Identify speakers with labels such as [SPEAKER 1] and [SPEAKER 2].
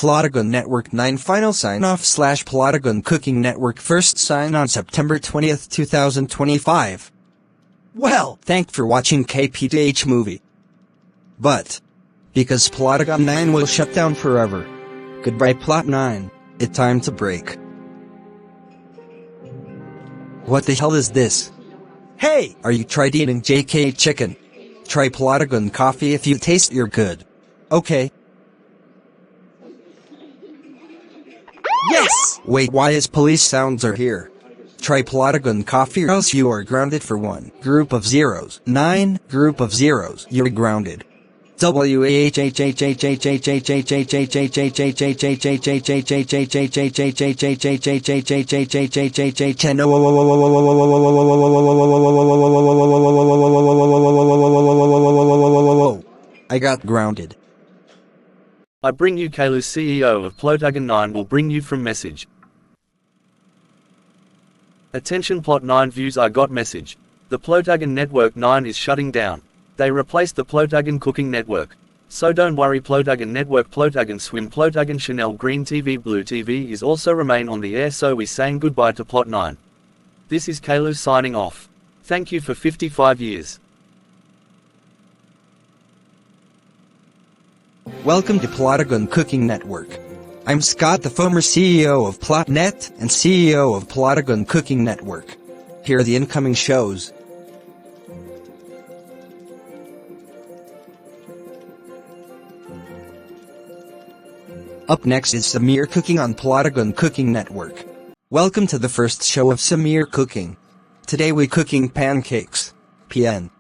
[SPEAKER 1] Plotagon Network 9 final sign-off / Plotagon Cooking Network first sign on September 20th, 2025. Well, thanks for watching KPTH movie. But, because Plotagon 9 will shut down forever. Goodbye Plot 9, it's time to break. What the hell is this? Hey, are you tried eating JK chicken? Try Plotagon coffee if you taste you're good. Okay. Yes! Wait, why is police sounds are here? Try Plotagon coffee or else you are grounded for 1 group of zeros. 9 group of zeros. You're grounded. I got grounded.
[SPEAKER 2] I bring you Kalu, CEO of Plotagon 9 will bring you from message. Attention Plot 9 views, I got message. The Plotagon Network 9 is shutting down. They replaced the Plotagon Cooking Network. So don't worry, Plotagon Network, Plotagon Swim, Plotagon Chanel, Green TV, Blue TV is also remain on the air, so we saying goodbye to Plot 9. This is Kalu signing off. Thank you for 55 years.
[SPEAKER 1] Welcome to Plotagon Cooking Network. I'm Scott, the former CEO of Plotnet and CEO of Plotagon Cooking Network. Here are the incoming shows. Up next is Samir Cooking on Plotagon Cooking Network. Welcome to the first show of Samir Cooking. Today we cooking pancakes. PN.